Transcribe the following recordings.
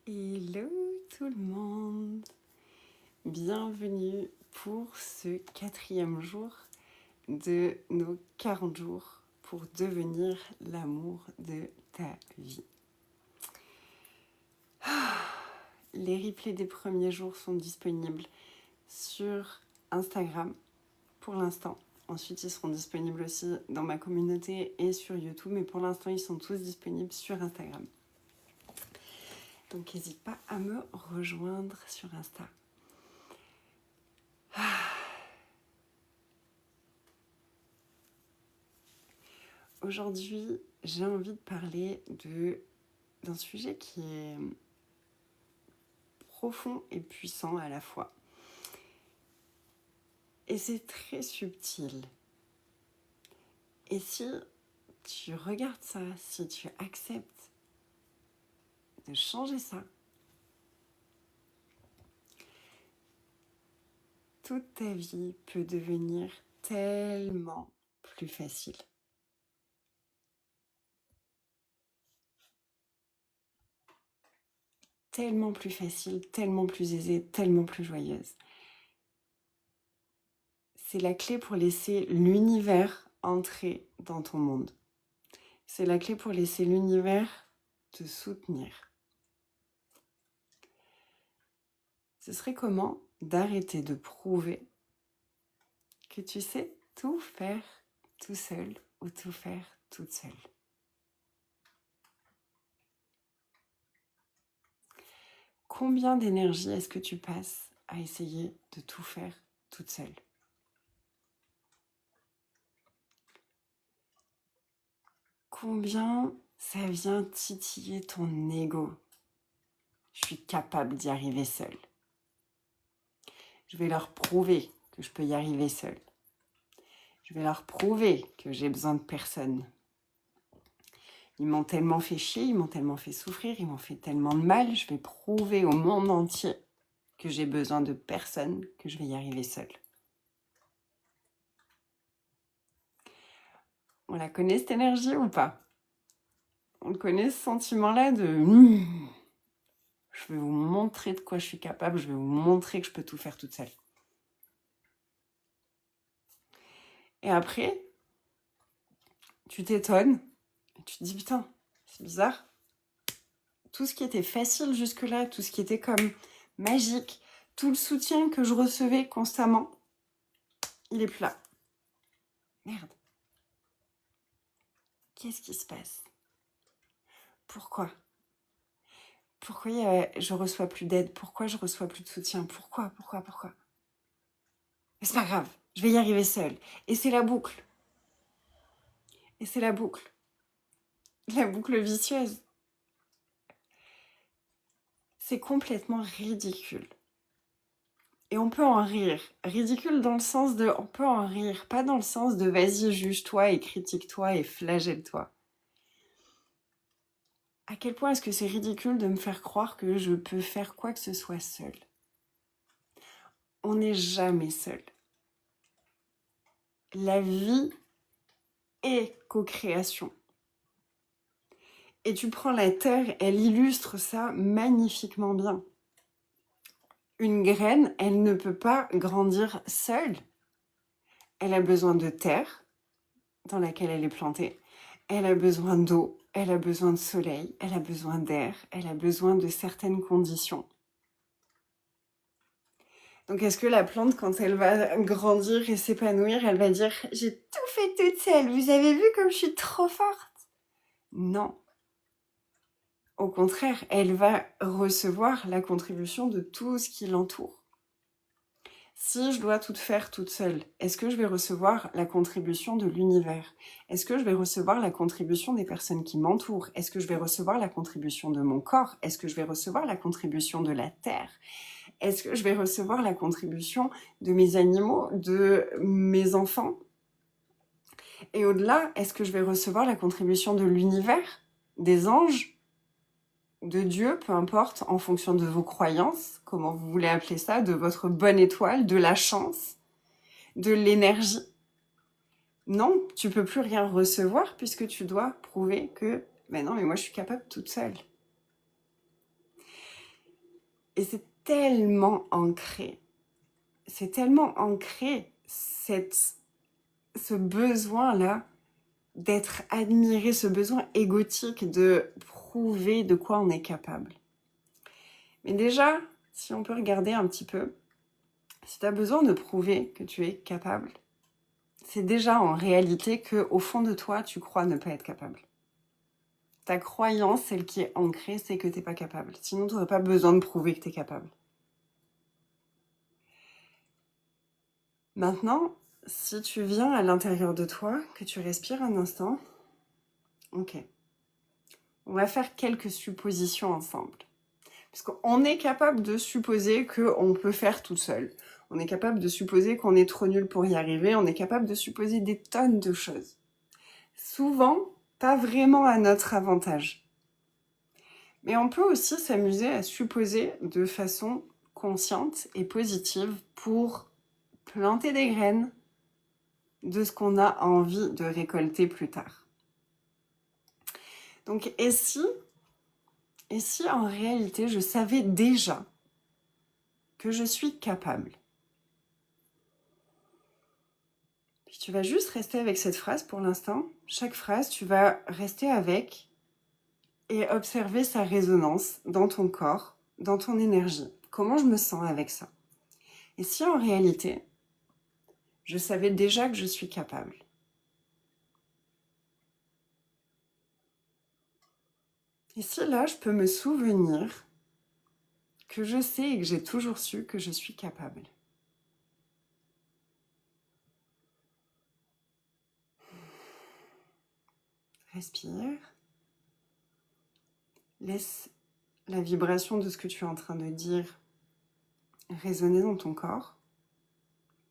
Hello tout le monde, bienvenue pour ce 4e jour de nos 40 jours pour devenir l'amour de ta vie. Les replays des premiers jours sont disponibles sur Instagram pour l'instant. Ensuite, ils seront disponibles aussi dans ma communauté et sur YouTube, mais pour l'instant, ils sont tous disponibles sur Instagram. Donc, n'hésite pas à me rejoindre sur Insta. Aujourd'hui, j'ai envie de parler d'un sujet qui est profond et puissant à la fois. Et c'est très subtil. Et si tu regardes ça, si tu acceptes de changer ça, toute ta vie peut devenir tellement plus facile. Tellement plus facile, tellement plus aisée, tellement plus joyeuse. C'est la clé pour laisser l'univers entrer dans ton monde. C'est la clé pour laisser l'univers te soutenir. Ce serait comment d'arrêter de prouver que tu sais tout faire tout seul ou tout faire toute seule. Combien d'énergie est-ce que tu passes à essayer de tout faire toute seule ? Combien ça vient titiller ton ego ? Je suis capable d'y arriver seule. Je vais leur prouver que je peux y arriver seule. Je vais leur prouver que j'ai besoin de personne. Ils m'ont tellement fait chier, ils m'ont tellement fait souffrir, ils m'ont fait tellement de mal. Je vais prouver au monde entier que j'ai besoin de personne, que je vais y arriver seule. On la connaît cette énergie ou pas ? On connaît ce sentiment-là de je vais vous montrer de quoi je suis capable, je vais vous montrer que je peux tout faire toute seule. Et après, tu t'étonnes, et tu te dis putain, c'est bizarre. Tout ce qui était facile jusque-là, tout ce qui était comme magique, tout le soutien que je recevais constamment, il est plus là. Merde. Qu'est-ce qui se passe ? Pourquoi ? Pourquoi je reçois plus d'aide ? Pourquoi je reçois plus de soutien ? Pourquoi ? Mais c'est pas grave, je vais y arriver seule. Et c'est la boucle. La boucle vicieuse. C'est complètement ridicule. Et on peut en rire. Ridicule dans le sens de on peut en rire, pas dans le sens de vas-y, juge-toi et critique-toi et flagelle-toi. À quel point est-ce que c'est ridicule de me faire croire que je peux faire quoi que ce soit seule ? On n'est jamais seul. La vie est co-création. Et tu prends la terre, elle illustre ça magnifiquement bien. Une graine, elle ne peut pas grandir seule. Elle a besoin de terre dans laquelle elle est plantée. Elle a besoin d'eau, elle a besoin de soleil, elle a besoin d'air, elle a besoin de certaines conditions. Donc est-ce que la plante, quand elle va grandir et s'épanouir, elle va dire « J'ai tout fait toute seule, vous avez vu comme je suis trop forte ?» Non. Au contraire, elle va recevoir la contribution de tout ce qui l'entoure. Si je dois tout faire toute seule, est-ce que je vais recevoir la contribution de l'univers ? Est-ce que je vais recevoir la contribution des personnes qui m'entourent ? Est-ce que je vais recevoir la contribution de mon corps ? Est-ce que je vais recevoir la contribution de la terre ? Est-ce que je vais recevoir la contribution de mes animaux, de mes enfants ? Et au-delà, est-ce que je vais recevoir la contribution de l'univers, des anges, de Dieu, peu importe, en fonction de vos croyances, comment vous voulez appeler ça, de votre bonne étoile, de la chance, de l'énergie. Non, tu peux plus rien recevoir puisque tu dois prouver que, ben non, mais moi je suis capable toute seule. Et c'est tellement ancré. C'est tellement ancré, ce besoin-là d'être admiré, ce besoin égotique de prouver de quoi on est capable. Mais déjà, si on peut regarder un petit peu, si tu as besoin de prouver que tu es capable, c'est déjà en réalité qu'au fond de toi, tu crois ne pas être capable. Ta croyance, celle qui est ancrée, c'est que tu n'es pas capable. Sinon, tu n'aurais pas besoin de prouver que tu es capable. Maintenant, si tu viens à l'intérieur de toi, que tu respires un instant, ok. On va faire quelques suppositions ensemble. Parce qu'on est capable de supposer qu'on peut faire tout seul. On est capable de supposer qu'on est trop nul pour y arriver. On est capable de supposer des tonnes de choses. Souvent, pas vraiment à notre avantage. Mais on peut aussi s'amuser à supposer de façon consciente et positive pour planter des graines de ce qu'on a envie de récolter plus tard. Donc, et si en réalité je savais déjà que je suis capable? Puis tu vas juste rester avec cette phrase pour l'instant. Chaque phrase, tu vas rester avec et observer sa résonance dans ton corps, dans ton énergie. Comment je me sens avec ça? Et si en réalité, je savais déjà que je suis capable? Et si là, je peux me souvenir que je sais et que j'ai toujours su que je suis capable? Respire. Laisse la vibration de ce que tu es en train de dire résonner dans ton corps.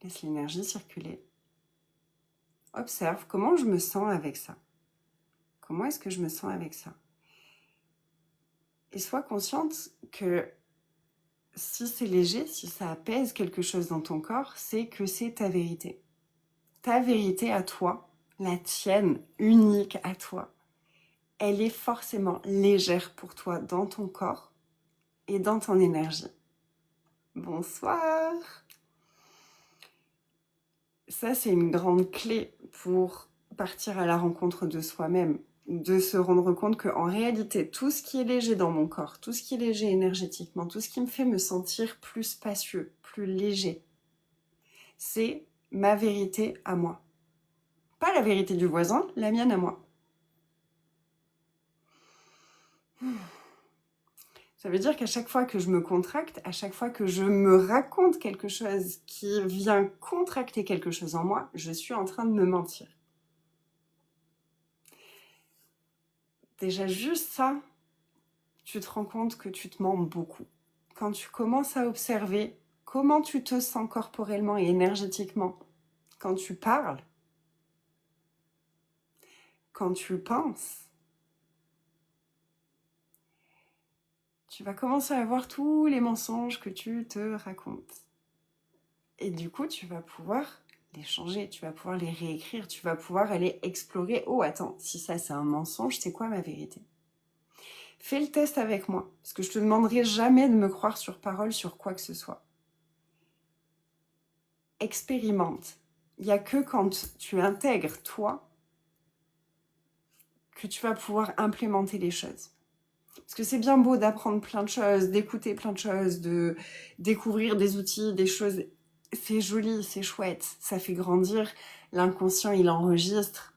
Laisse l'énergie circuler. Observe comment je me sens avec ça. Comment est-ce que je me sens avec ça? Et sois consciente que si c'est léger, si ça apaise quelque chose dans ton corps, c'est que c'est ta vérité. Ta vérité à toi, la tienne, unique à toi, elle est forcément légère pour toi dans ton corps et dans ton énergie. Bonsoir! Ça, c'est une grande clé pour partir à la rencontre de soi-même, de se rendre compte qu'en réalité, tout ce qui est léger dans mon corps, tout ce qui est léger énergétiquement, tout ce qui me fait me sentir plus spacieux, plus léger, c'est ma vérité à moi. Pas la vérité du voisin, la mienne à moi. Ça veut dire qu'à chaque fois que je me contracte, à chaque fois que je me raconte quelque chose qui vient contracter quelque chose en moi, je suis en train de me mentir. Déjà juste ça, tu te rends compte que tu te mens beaucoup. Quand tu commences à observer comment tu te sens corporellement et énergétiquement quand tu parles, quand tu penses, tu vas commencer à voir tous les mensonges que tu te racontes. Et du coup, tu vas pouvoir les changer, tu vas pouvoir les réécrire, tu vas pouvoir aller explorer. Oh, attends, si ça c'est un mensonge, c'est quoi ma vérité? Fais le test avec moi, parce que je te demanderai jamais de me croire sur parole sur quoi que ce soit. Expérimente. Il n'y a que quand tu intègres toi que tu vas pouvoir implémenter les choses. Parce que c'est bien beau d'apprendre plein de choses, d'écouter plein de choses, de découvrir des outils, des choses. C'est joli, c'est chouette, ça fait grandir. L'inconscient, il enregistre.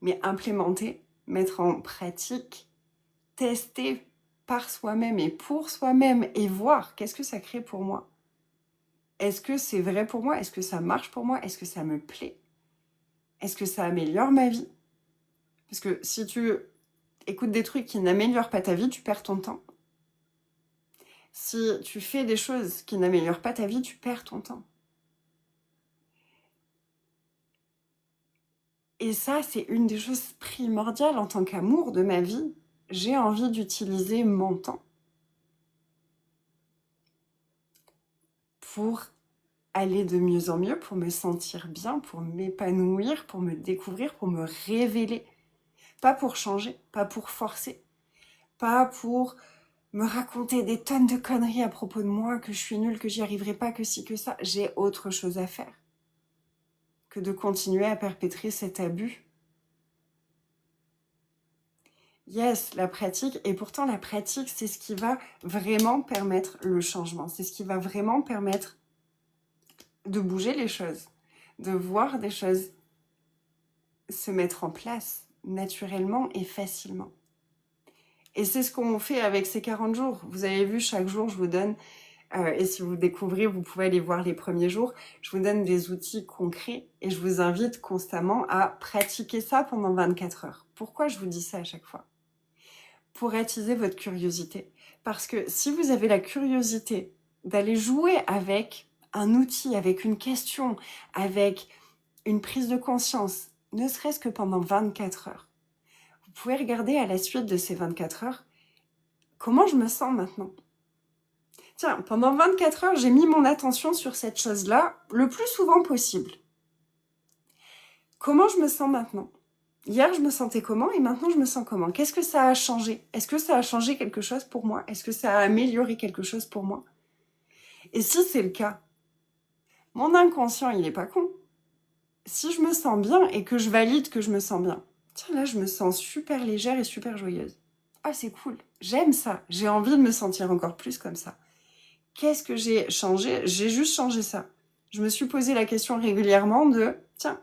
Mais implémenter, mettre en pratique, tester par soi-même et pour soi-même et voir qu'est-ce que ça crée pour moi. Est-ce que c'est vrai pour moi? Est-ce que ça marche pour moi? Est-ce que ça me plaît? Est-ce que ça améliore ma vie? Parce que si tu écoutes des trucs qui n'améliorent pas ta vie, tu perds ton temps. Si tu fais des choses qui n'améliorent pas ta vie, tu perds ton temps. Et ça, c'est une des choses primordiales en tant qu'amour de ma vie. J'ai envie d'utiliser mon temps pour aller de mieux en mieux, pour me sentir bien, pour m'épanouir, pour me découvrir, pour me révéler. Pas pour changer, pas pour forcer, pas pour me raconter des tonnes de conneries à propos de moi, que je suis nulle, que j'y arriverai pas, que ci, que ça. J'ai autre chose à faire que de continuer à perpétrer cet abus. Yes, la pratique, et pourtant la pratique, c'est ce qui va vraiment permettre le changement. C'est ce qui va vraiment permettre de bouger les choses, de voir des choses se mettre en place naturellement et facilement. Et c'est ce qu'on fait avec ces 40 jours. Vous avez vu, chaque jour, je vous donne, et si vous découvrez, vous pouvez aller voir les premiers jours, je vous donne des outils concrets et je vous invite constamment à pratiquer ça pendant 24 heures. Pourquoi je vous dis ça à chaque fois ? Pour attiser votre curiosité. Parce que si vous avez la curiosité d'aller jouer avec un outil, avec une question, avec une prise de conscience, ne serait-ce que pendant 24 heures, vous pouvez regarder à la suite de ces 24 heures comment je me sens maintenant. Tiens, pendant 24 heures, j'ai mis mon attention sur cette chose-là le plus souvent possible. Comment je me sens maintenant ? Hier, je me sentais comment et maintenant, je me sens comment ? Qu'est-ce que ça a changé ? Est-ce que ça a changé quelque chose pour moi ? Est-ce que ça a amélioré quelque chose pour moi ? Et si c'est le cas, mon inconscient, il n'est pas con. Si je me sens bien et que je valide que je me sens bien, tiens, là, je me sens super légère et super joyeuse. Ah, c'est cool. J'aime ça. J'ai envie de me sentir encore plus comme ça. Qu'est-ce que j'ai changé ? J'ai juste changé ça. Je me suis posé la question régulièrement de, tiens,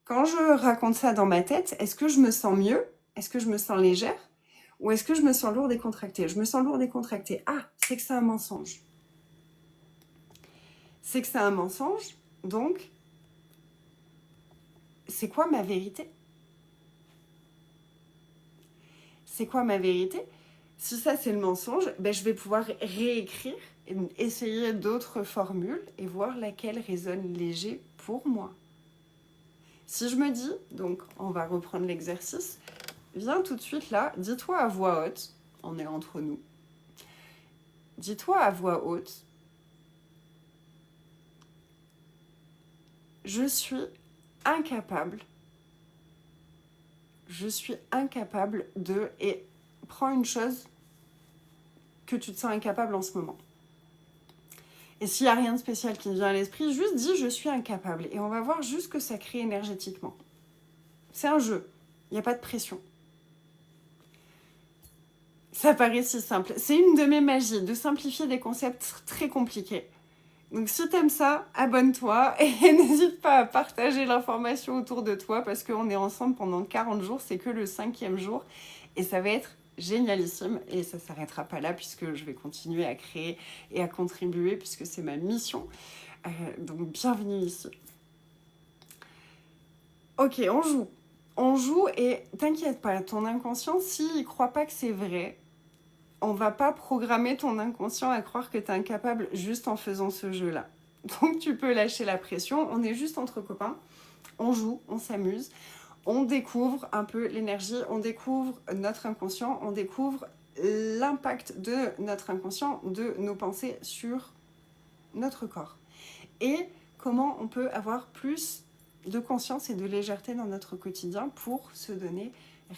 quand je raconte ça dans ma tête, est-ce que je me sens mieux ? Est-ce que je me sens légère ? Ou est-ce que je me sens lourde et contractée ? Je me sens lourde et contractée. Ah, c'est que c'est un mensonge. C'est que c'est un mensonge, donc, c'est quoi ma vérité ? C'est quoi ma vérité ? Si ça, c'est le mensonge, ben, je vais pouvoir réécrire, essayer d'autres formules et voir laquelle résonne léger pour moi. Si je me dis, donc on va reprendre l'exercice, viens tout de suite là, dis-toi à voix haute, on est entre nous, dis-toi à voix haute, je suis incapable de, et prends une chose que tu te sens incapable en ce moment. Et s'il n'y a rien de spécial qui me vient à l'esprit, juste dis je suis incapable. Et on va voir juste ce que ça crée énergétiquement. C'est un jeu, il n'y a pas de pression. Ça paraît si simple. C'est une de mes magies, de simplifier des concepts très compliqués. Donc si t'aimes ça, abonne-toi et n'hésite pas à partager l'information autour de toi parce qu'on est ensemble pendant 40 jours, c'est que le 5e jour et ça va être génialissime et ça s'arrêtera pas là puisque je vais continuer à créer et à contribuer puisque c'est ma mission. Donc bienvenue ici. Ok, on joue et t'inquiète pas, ton inconscient, s'il croit pas que c'est vrai, on va pas programmer ton inconscient à croire que t'es incapable juste en faisant ce jeu-là. Donc tu peux lâcher la pression, on est juste entre copains, on joue, on s'amuse, on découvre un peu l'énergie, on découvre notre inconscient, on découvre l'impact de notre inconscient, de nos pensées sur notre corps. Et comment on peut avoir plus de conscience et de légèreté dans notre quotidien pour se donner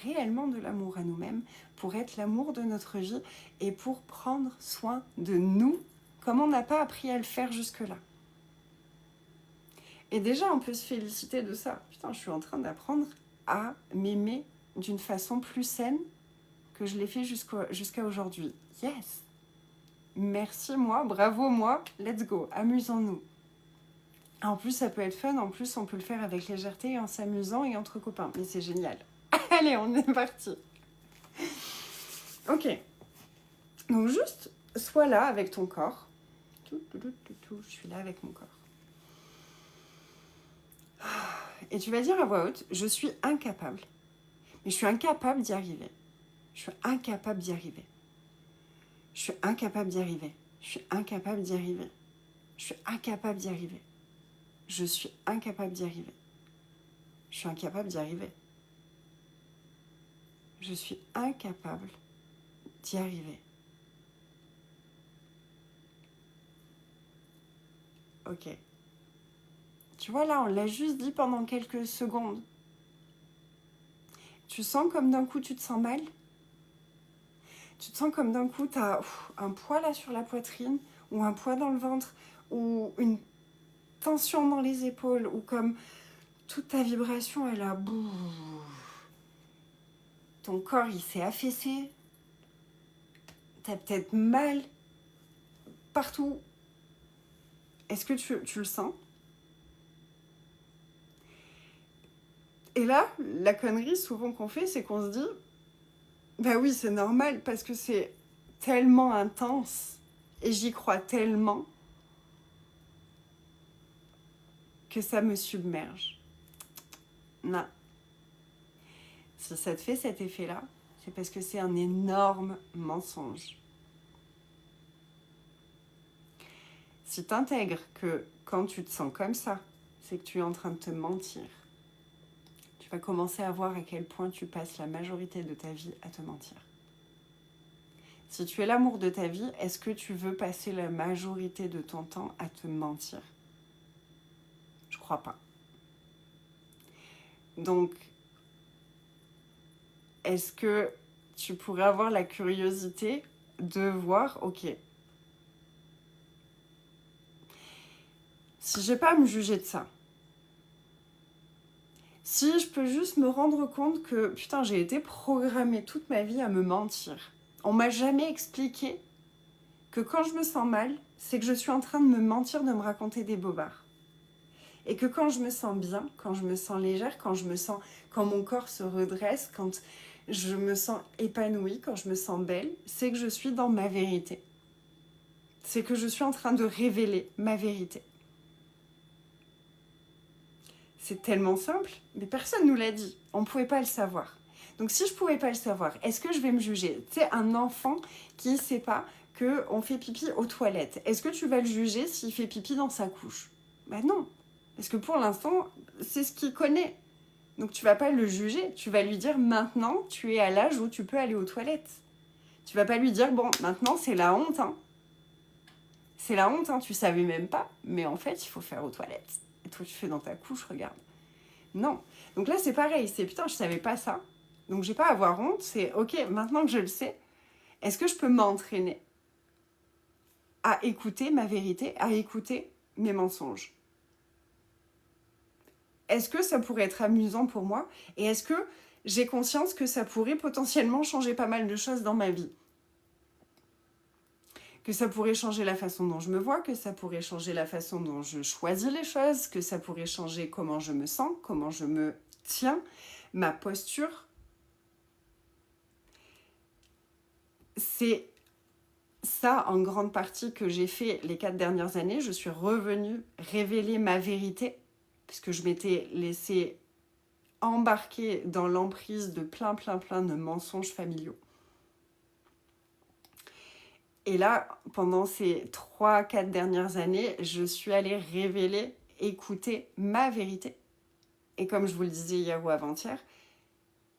réellement de l'amour à nous-mêmes, pour être l'amour de notre vie et pour prendre soin de nous comme on n'a pas appris à le faire jusque-là. Et déjà, on peut se féliciter de ça. Putain, je suis en train d'apprendre à m'aimer d'une façon plus saine que je l'ai fait jusqu'à aujourd'hui. Yes! Merci moi, bravo moi, let's go, amusons-nous. En plus, ça peut être fun, en plus, on peut le faire avec légèreté, en s'amusant et entre copains. Mais c'est génial. Allez, on est parti. Ok. Donc juste, sois là avec ton corps. Je suis là avec mon corps. Et tu vas dire à voix haute, je suis incapable. Mais je suis incapable d'y arriver. Je suis incapable d'y arriver. Je suis incapable d'y arriver. Je suis incapable d'y arriver. Je suis incapable d'y arriver. Je suis incapable d'y arriver. Je suis incapable d'y arriver. Je suis incapable d'y arriver. Ok. Tu vois là, on l'a juste dit pendant quelques secondes. Tu sens comme d'un coup tu te sens mal ? Tu te sens comme d'un coup, tu as un poids là sur la poitrine, ou un poids dans le ventre, ou une tension dans les épaules, ou comme toute ta vibration, elle a... Ton corps, il s'est affaissé. T'as peut-être mal partout. Est-ce que tu le sens? Et là, la connerie souvent qu'on fait, c'est qu'on se dit, bah oui, c'est normal, parce que c'est tellement intense, et j'y crois tellement, que ça me submerge. Non. Si ça te fait cet effet-là, c'est parce que c'est un énorme mensonge. Si tu intègres que quand tu te sens comme ça, c'est que tu es en train de te mentir, tu vas commencer à voir à quel point tu passes la majorité de ta vie à te mentir. Si tu es l'amour de ta vie, est-ce que tu veux passer la majorité de ton temps à te mentir? Je crois pas. Donc, est-ce que tu pourrais avoir la curiosité de voir, ok, si j'ai pas à me juger de ça, si je peux juste me rendre compte que, putain, j'ai été programmée toute ma vie à me mentir. On m'a jamais expliqué que quand je me sens mal, c'est que je suis en train de me mentir, de me raconter des bobards. Et que quand je me sens bien, quand je me sens légère, quand mon corps se redresse, quand je me sens épanouie, quand je me sens belle, c'est que je suis dans ma vérité. C'est que je suis en train de révéler ma vérité. C'est tellement simple, mais personne nous l'a dit. On ne pouvait pas le savoir. Donc si je ne pouvais pas le savoir, est-ce que je vais me juger? Tu sais, un enfant qui ne sait pas qu'on fait pipi aux toilettes, est-ce que tu vas le juger s'il fait pipi dans sa couche? Ben non, parce que pour l'instant, c'est ce qu'il connaît. Donc tu vas pas le juger, tu vas lui dire maintenant, tu es à l'âge où tu peux aller aux toilettes. Tu vas pas lui dire, bon, maintenant c'est la honte, hein. C'est la honte, hein, tu savais même pas, mais en fait, il faut faire aux toilettes. Et toi, tu fais dans ta couche, regarde. Non. Donc là, c'est pareil, c'est putain, je savais pas ça. Donc j'ai pas à avoir honte, c'est ok, maintenant que je le sais, est-ce que je peux m'entraîner à écouter ma vérité, à écouter mes mensonges? Est-ce que ça pourrait être amusant pour moi? Et est-ce que j'ai conscience que ça pourrait potentiellement changer pas mal de choses dans ma vie? Que ça pourrait changer la façon dont je me vois, que ça pourrait changer la façon dont je choisis les choses, que ça pourrait changer comment je me sens, comment je me tiens, ma posture. C'est ça en grande partie que j'ai fait les 4 dernières années. Je suis revenue révéler ma vérité, puisque je m'étais laissée embarquer dans l'emprise de plein de mensonges familiaux. Et là, pendant ces 3-4 dernières années, je suis allée révéler, écouter ma vérité. Et comme je vous le disais hier ou avant-hier,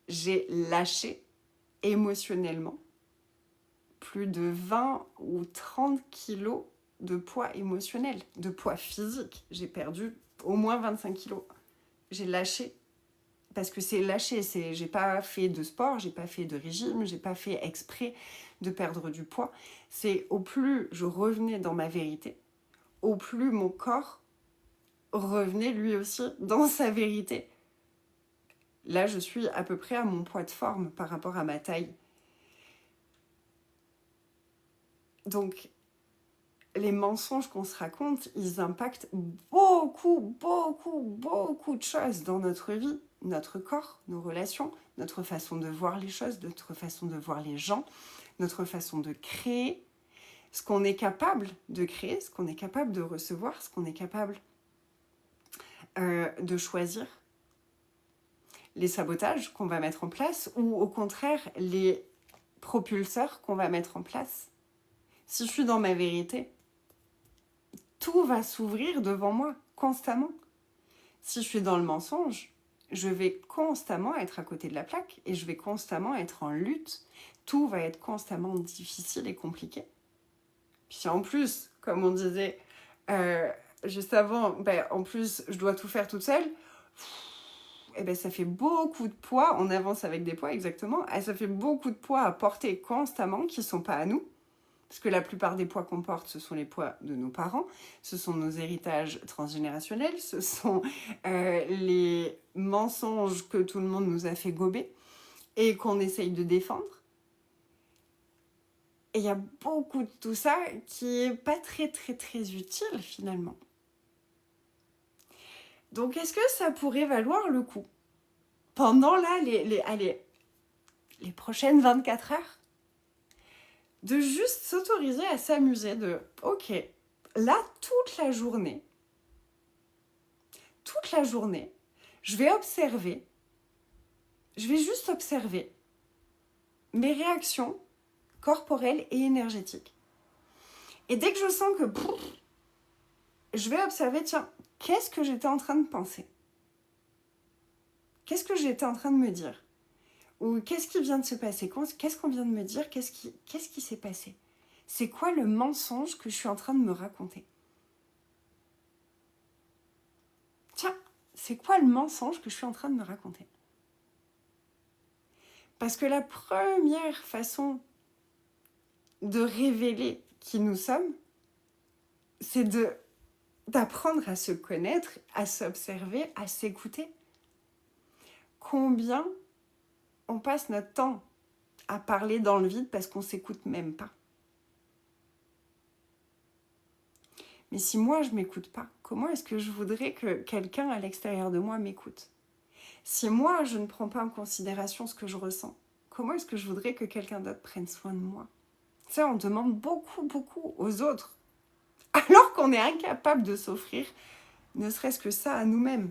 j'ai lâché émotionnellement plus de 20 ou 30 kilos de poids émotionnel, de poids physique. J'ai perdu au moins 25 kilos. J'ai lâché. Parce que c'est lâché, j'ai pas fait de sport, j'ai pas fait de régime, j'ai pas fait exprès de perdre du poids. C'est au plus je revenais dans ma vérité, au plus mon corps revenait lui aussi dans sa vérité. Là, je suis à peu près à mon poids de forme par rapport à ma taille. Donc, les mensonges qu'on se raconte, ils impactent beaucoup de choses dans notre vie, notre corps, nos relations, notre façon de voir les choses, notre façon de voir les gens, notre façon de créer, ce qu'on est capable de créer, ce qu'on est capable de recevoir, ce qu'on est capable de choisir, les sabotages qu'on va mettre en place ou au contraire les propulseurs qu'on va mettre en place. Si je suis dans ma vérité, tout va s'ouvrir devant moi, constamment. Si je suis dans le mensonge, je vais constamment être à côté de la plaque et je vais constamment être en lutte. Tout va être constamment difficile et compliqué. Puis en plus, comme on disait juste avant, en plus, je dois tout faire toute seule. eh ben, ça fait beaucoup de poids, on avance avec des poids exactement, et ça fait beaucoup de poids à porter constamment qui ne sont pas à nous. Parce que la plupart des poids qu'on porte, ce sont les poids de nos parents, ce sont nos héritages transgénérationnels, ce sont les mensonges que tout le monde nous a fait gober et qu'on essaye de défendre. Et il y a beaucoup de tout ça qui est pas très utile finalement. Donc est-ce que ça pourrait valoir le coup pendant là les prochaines 24 heures de juste s'autoriser à s'amuser de ok, là toute la journée, je vais juste observer mes réactions corporelles et énergétiques. Et dès que je sens que je vais observer, tiens, qu'est-ce que j'étais en train de penser? Qu'est-ce que j'étais en train de me dire? Ou qu'est-ce qui vient de se passer? Qu'est-ce qu'on vient de me dire? Qu'est-ce qui s'est passé? C'est quoi le mensonge que je suis en train de me raconter? Tiens, c'est quoi le mensonge que je suis en train de me raconter? Parce que la première façon de révéler qui nous sommes, c'est d'apprendre à se connaître, à s'observer, à s'écouter. Combien on passe notre temps à parler dans le vide parce qu'on ne s'écoute même pas. Mais si moi je ne m'écoute pas, comment est-ce que je voudrais que quelqu'un à l'extérieur de moi m'écoute? Si moi je ne prends pas en considération ce que je ressens, comment est-ce que je voudrais que quelqu'un d'autre prenne soin de moi? Ça, on demande beaucoup aux autres, alors qu'on est incapable de s'offrir ne serait-ce que ça à nous-mêmes.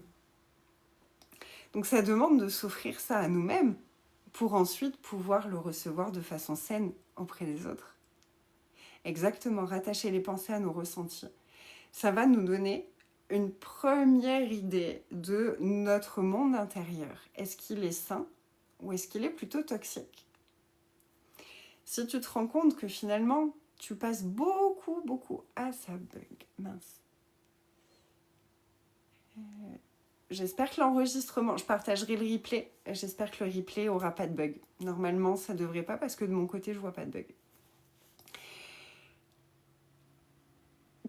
Donc ça demande de s'offrir ça à nous-mêmes pour ensuite pouvoir le recevoir de façon saine auprès des autres. Exactement, rattacher les pensées à nos ressentis. Ça va nous donner une première idée de notre monde intérieur. Est-ce qu'il est sain ou est-ce qu'il est plutôt toxique? Si tu te rends compte que finalement, tu passes beaucoup... Ah, ça bug, mince. J'espère que l'enregistrement, je partagerai le replay, j'espère que le replay aura pas de bug. Normalement, ça devrait pas parce que de mon côté, je vois pas de bug.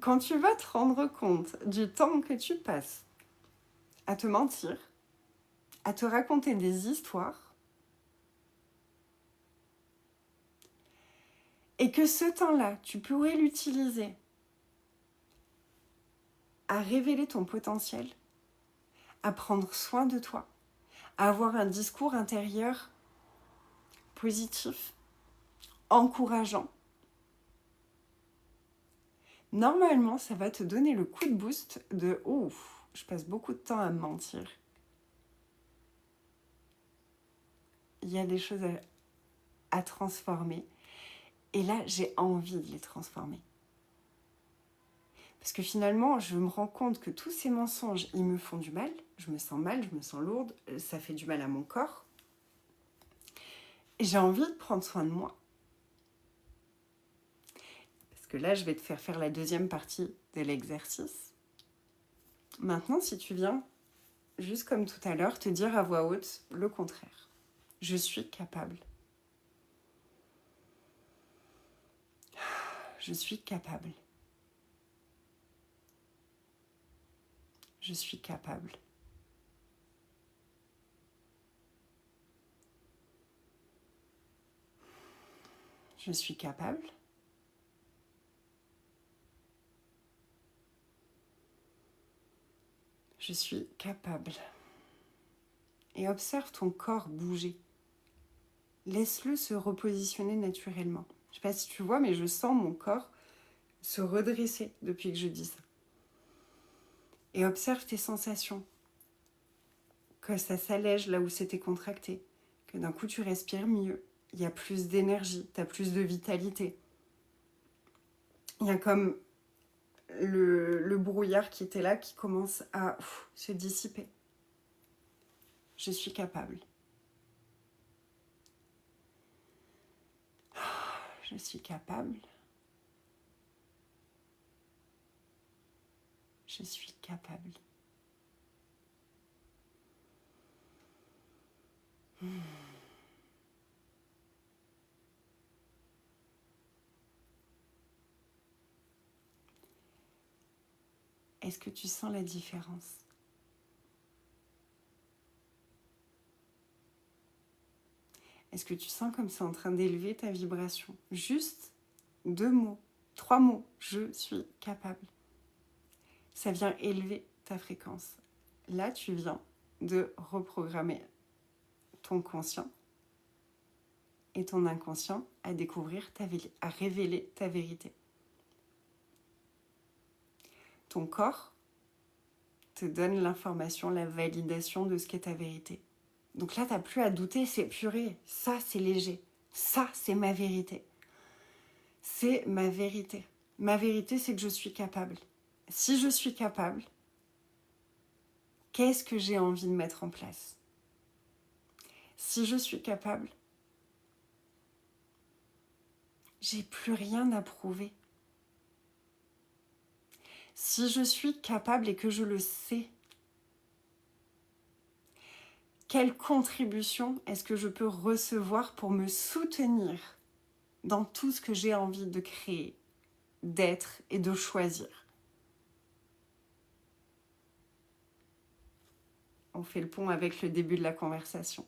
Quand tu vas te rendre compte du temps que tu passes à te mentir, à te raconter des histoires, et que ce temps-là, tu pourrais l'utiliser à révéler ton potentiel, à prendre soin de toi, à avoir un discours intérieur positif, encourageant. Normalement, ça va te donner le coup de boost de « Ouf, je passe beaucoup de temps à me mentir. » Il y a des choses à transformer. Et là, j'ai envie de les transformer. Parce que finalement, je me rends compte que tous ces mensonges, ils me font du mal. Je me sens lourde, ça fait du mal à mon corps. Et j'ai envie de prendre soin de moi. Parce que là, je vais te faire la deuxième partie de l'exercice. Maintenant, si tu viens, juste comme tout à l'heure, te dire à voix haute le contraire. Je suis capable. Je suis capable. Je suis capable. Je suis capable. Je suis capable. Et observe ton corps bouger. Laisse-le se repositionner naturellement. Je ne sais pas si tu vois, mais je sens mon corps se redresser depuis que je dis ça. Et observe tes sensations. Que ça s'allège là où c'était contracté. Que d'un coup tu respires mieux. Il y a plus d'énergie, tu as plus de vitalité. Il y a comme le brouillard qui était là qui commence à se dissiper. Je suis capable. Je suis capable. Je suis capable. Est-ce que tu sens la différence? Est-ce que tu sens comme c'est en train d'élever ta vibration? Juste 2 mots, 3 mots. Je suis capable. Ça vient élever ta fréquence. Là, tu viens de reprogrammer ton conscient et ton inconscient à découvrir à révéler ta vérité. Ton corps te donne l'information, la validation de ce qu'est ta vérité. Donc là, tu n'as plus à douter, c'est purée, ça c'est léger, ça c'est ma vérité. C'est ma vérité. Ma vérité, c'est que je suis capable. Si je suis capable, qu'est-ce que j'ai envie de mettre en place? Si je suis capable, j'ai plus rien à prouver. Si je suis capable et que je le sais, quelle contribution est-ce que je peux recevoir pour me soutenir dans tout ce que j'ai envie de créer, d'être et de choisir? On fait le pont avec le début de la conversation.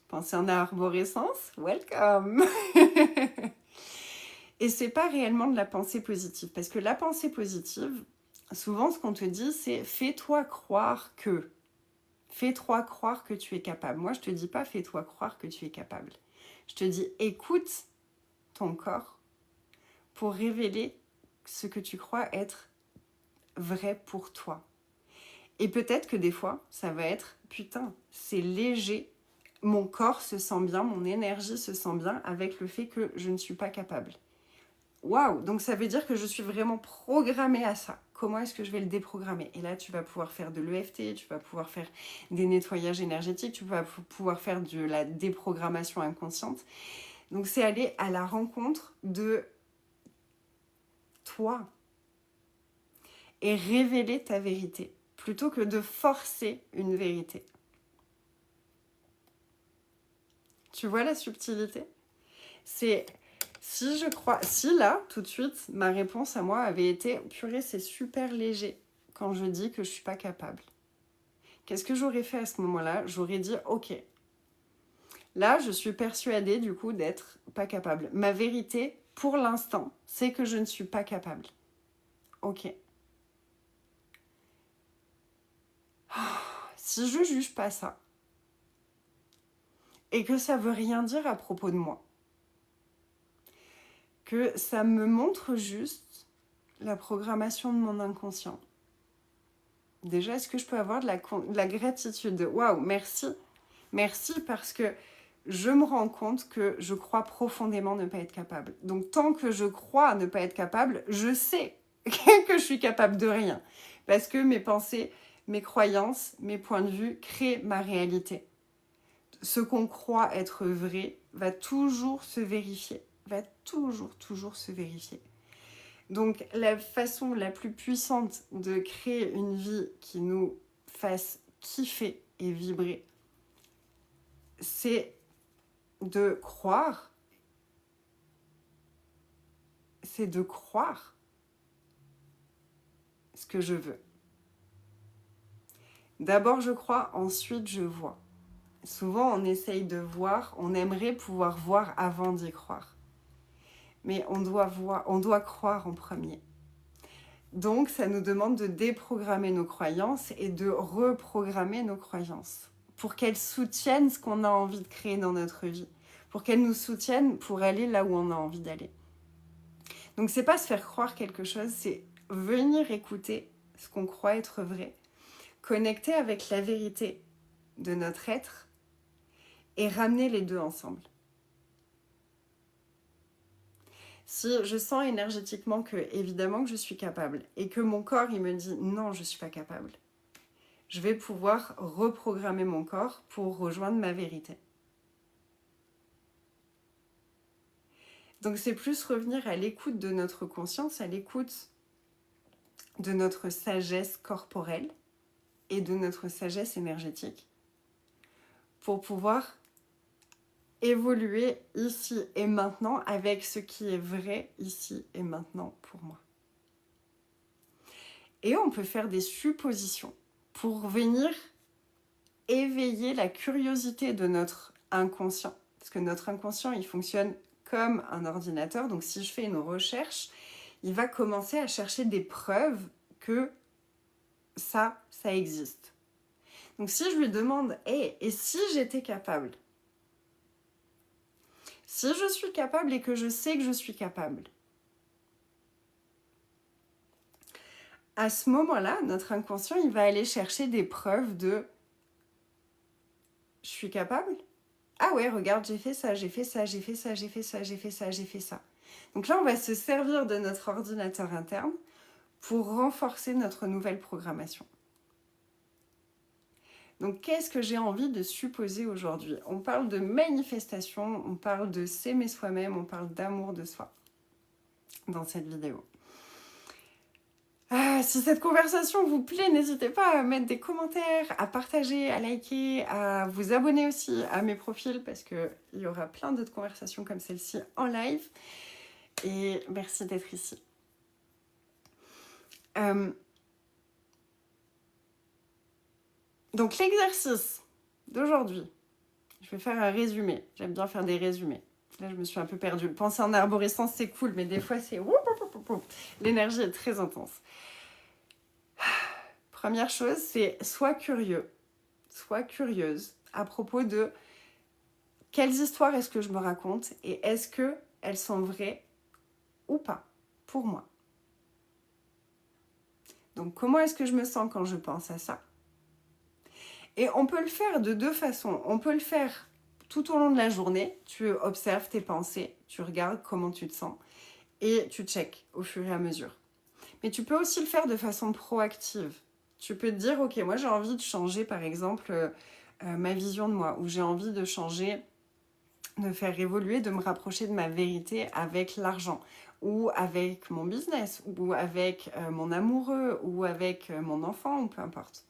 Pensez en arborescence? Welcome. Et c'est pas réellement de la pensée positive, parce que la pensée positive, souvent ce qu'on te dit, c'est fais-toi croire que. Fais-toi croire que tu es capable. Moi, je te dis pas fais-toi croire que tu es capable. Je te dis écoute ton corps pour révéler ce que tu crois être vrai pour toi. Et peut-être que des fois, ça va être putain, c'est léger. Mon corps se sent bien, mon énergie se sent bien avec le fait que je ne suis pas capable. Waouh, donc ça veut dire que je suis vraiment programmée à ça. Comment est-ce que je vais le déprogrammer? Et là, tu vas pouvoir faire de l'EFT, tu vas pouvoir faire des nettoyages énergétiques, tu vas pouvoir faire de la déprogrammation inconsciente. Donc c'est aller à la rencontre de toi et révéler ta vérité plutôt que de forcer une vérité. Tu vois la subtilité? C'est... Si là, tout de suite, ma réponse à moi avait été « Purée, c'est super léger quand je dis que je ne suis pas capable. » Qu'est-ce que j'aurais fait à ce moment-là? J'aurais dit « Ok, là, je suis persuadée du coup d'être pas capable. Ma vérité, pour l'instant, c'est que je ne suis pas capable. Ok. Si je juge pas ça, et que ça veut rien dire à propos de moi, que ça me montre juste la programmation de mon inconscient. Déjà, est-ce que je peux avoir de la gratitude? Waouh, merci. Merci parce que je me rends compte que je crois profondément ne pas être capable. Donc, tant que je crois ne pas être capable, je sais que je suis capable de rien. Parce que mes pensées, mes croyances, mes points de vue créent ma réalité. Ce qu'on croit être vrai va toujours se vérifier. Va toujours se vérifier. Donc la façon la plus puissante de créer une vie qui nous fasse kiffer et vibrer, c'est de croire. C'est de croire ce que je veux. D'abord je crois, ensuite je vois. Souvent on essaye de voir, on aimerait pouvoir voir avant d'y croire. Mais on doit croire en premier. Donc, ça nous demande de déprogrammer nos croyances et de reprogrammer nos croyances pour qu'elles soutiennent ce qu'on a envie de créer dans notre vie, pour qu'elles nous soutiennent pour aller là où on a envie d'aller. Donc, c'est pas se faire croire quelque chose, c'est venir écouter ce qu'on croit être vrai, connecter avec la vérité de notre être et ramener les deux ensemble. Si je sens énergétiquement que, évidemment, que je suis capable et que mon corps, il me dit non, je ne suis pas capable, je vais pouvoir reprogrammer mon corps pour rejoindre ma vérité. Donc c'est plus revenir à l'écoute de notre conscience, à l'écoute de notre sagesse corporelle et de notre sagesse énergétique pour pouvoir évoluer ici et maintenant avec ce qui est vrai ici et maintenant pour moi. Et on peut faire des suppositions pour venir éveiller la curiosité de notre inconscient. Parce que notre inconscient, il fonctionne comme un ordinateur. Donc si je fais une recherche, il va commencer à chercher des preuves que ça existe. Donc si je lui demande, hey, et si j'étais capable? Si je suis capable et que je sais que je suis capable, à ce moment-là, notre inconscient, il va aller chercher des preuves de « je suis capable ». Ah ouais, regarde, j'ai fait ça, j'ai fait ça, j'ai fait ça, j'ai fait ça, j'ai fait ça, j'ai fait ça. Donc là, on va se servir de notre ordinateur interne pour renforcer notre nouvelle programmation. Donc, qu'est-ce que j'ai envie de supposer aujourd'hui? On parle de manifestation, on parle de s'aimer soi-même, on parle d'amour de soi dans cette vidéo. Si cette conversation vous plaît, n'hésitez pas à mettre des commentaires, à partager, à liker, à vous abonner aussi à mes profils parce qu'il y aura plein d'autres conversations comme celle-ci en live. Et merci d'être ici. Donc l'exercice d'aujourd'hui, je vais faire un résumé. J'aime bien faire des résumés. Là, je me suis un peu perdue. Penser en arborescence, c'est cool, mais des fois, c'est... L'énergie est très intense. Première chose, c'est sois curieux, sois curieuse à propos de quelles histoires est-ce que je me raconte et est-ce qu'elles sont vraies ou pas pour moi. Donc, comment est-ce que je me sens quand je pense à ça? Et on peut le faire de deux façons. On peut le faire tout au long de la journée. Tu observes tes pensées, tu regardes comment tu te sens et tu checkes au fur et à mesure. Mais tu peux aussi le faire de façon proactive. Tu peux te dire, ok, moi j'ai envie de changer par exemple ma vision de moi, ou j'ai envie de changer, de faire évoluer, de me rapprocher de ma vérité avec l'argent, ou avec mon business, ou avec mon amoureux, ou avec mon enfant, ou peu importe.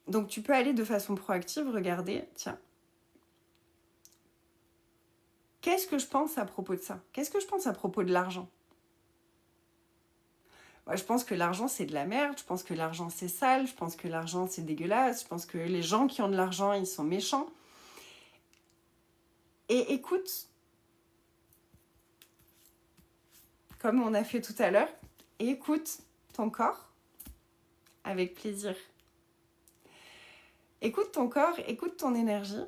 Donc tu peux aller de façon proactive, regarder, tiens, qu'est-ce que je pense à propos de ça? Qu'est-ce que je pense à propos de l'argent? Moi, je pense que l'argent, c'est de la merde, je pense que l'argent, c'est sale, je pense que l'argent, c'est dégueulasse, je pense que les gens qui ont de l'argent, ils sont méchants. Et écoute, comme on a fait tout à l'heure, écoute ton corps avec plaisir. Écoute ton corps, écoute ton énergie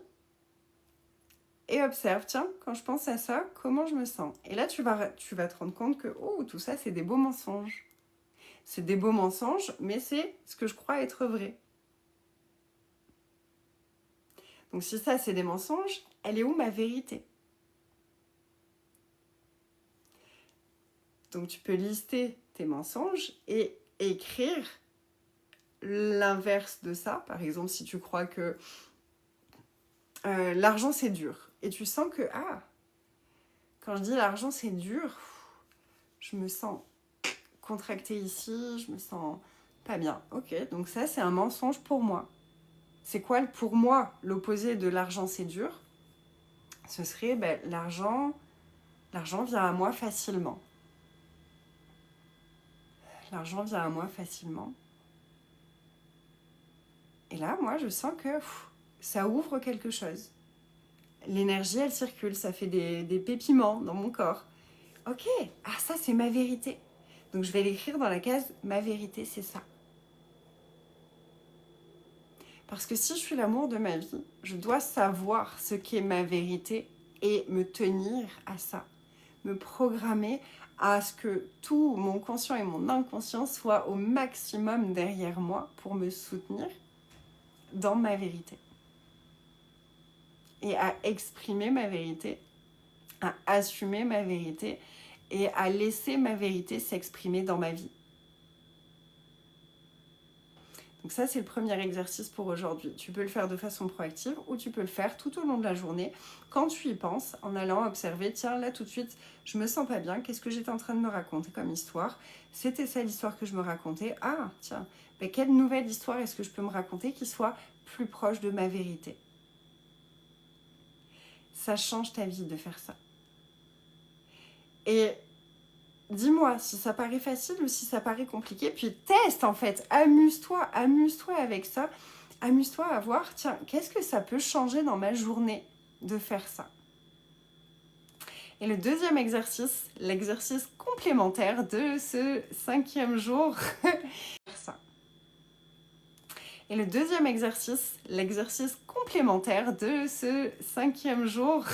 et observe, tiens, quand je pense à ça, comment je me sens? Et là, tu vas te rendre compte que, oh, tout ça, c'est des beaux mensonges. C'est des beaux mensonges, mais c'est ce que je crois être vrai. Donc si ça, c'est des mensonges, elle est où ma vérité? Donc tu peux lister tes mensonges et écrire l'inverse de ça. Par exemple, si tu crois que l'argent c'est dur et tu sens que, quand je dis l'argent c'est dur, je me sens contractée ici, je me sens pas bien. Ok, donc ça c'est un mensonge pour moi. C'est quoi pour moi l'opposé de l'argent c'est dur? Ce serait l'argent vient à moi facilement. L'argent vient à moi facilement. Et là, moi, je sens que ça ouvre quelque chose. L'énergie, elle circule, ça fait des pépiments dans mon corps. Ok, ça, c'est ma vérité. Donc, je vais l'écrire dans la case « Ma vérité, c'est ça ». Parce que si je suis l'amour de ma vie, je dois savoir ce qu'est ma vérité et me tenir à ça. Me programmer à ce que tout mon conscient et mon inconscient soient au maximum derrière moi pour me soutenir dans ma vérité. Et à exprimer ma vérité, à assumer ma vérité et à laisser ma vérité s'exprimer dans ma vie. Donc ça, c'est le premier exercice pour aujourd'hui. Tu peux le faire de façon proactive ou tu peux le faire tout au long de la journée quand tu y penses, en allant observer, tiens, là tout de suite, je me sens pas bien, qu'est-ce que j'étais en train de me raconter comme histoire? C'était ça l'histoire que je me racontais. Tiens, quelle nouvelle histoire est-ce que je peux me raconter qui soit plus proche de ma vérité? ça change ta vie de faire ça. Et dis-moi si ça paraît facile ou si ça paraît compliqué, puis teste en fait, amuse-toi avec ça, amuse-toi à voir, tiens, qu'est-ce que ça peut changer dans ma journée de faire ça. Et le deuxième exercice, l'exercice complémentaire de ce 5e jour, ça. Et le deuxième exercice, l'exercice complémentaire de ce 5e jour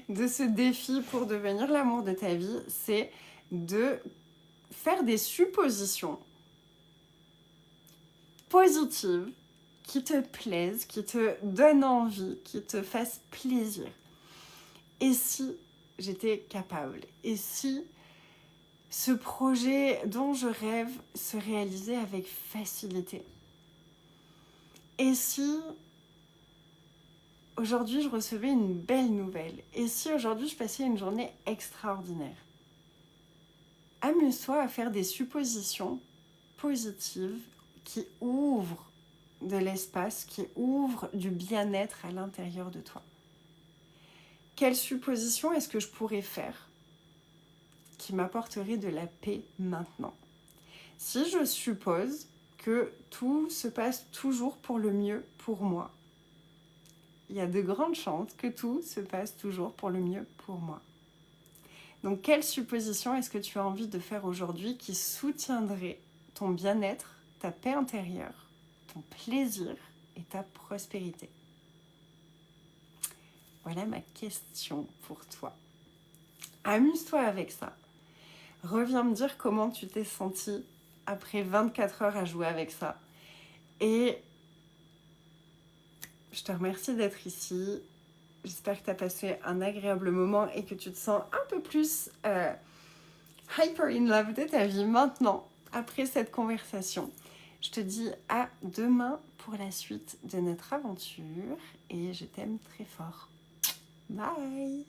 de ce défi pour devenir l'amour de ta vie, c'est de faire des suppositions positives qui te plaisent, qui te donnent envie, qui te fassent plaisir. Et si j'étais capable? Et si ce projet dont je rêve se réalisait avec facilité? Et si aujourd'hui je recevais une belle nouvelle? Et si aujourd'hui je passais une journée extraordinaire? Amuse-toi à faire des suppositions positives qui ouvrent de l'espace, qui ouvrent du bien-être à l'intérieur de toi. Quelle supposition est-ce que je pourrais faire qui m'apporterait de la paix maintenant? Si je suppose que tout se passe toujours pour le mieux pour moi, il y a de grandes chances que tout se passe toujours pour le mieux pour moi. Donc, quelle supposition est-ce que tu as envie de faire aujourd'hui qui soutiendrait ton bien-être, ta paix intérieure, ton plaisir et ta prospérité? Voilà ma question pour toi. Amuse-toi avec ça. Reviens me dire comment tu t'es senti après 24 heures à jouer avec ça. Et je te remercie d'être ici. J'espère que tu as passé un agréable moment et que tu te sens un peu plus hyper in love de ta vie maintenant, après cette conversation. Je te dis à demain pour la suite de notre aventure et je t'aime très fort. Bye!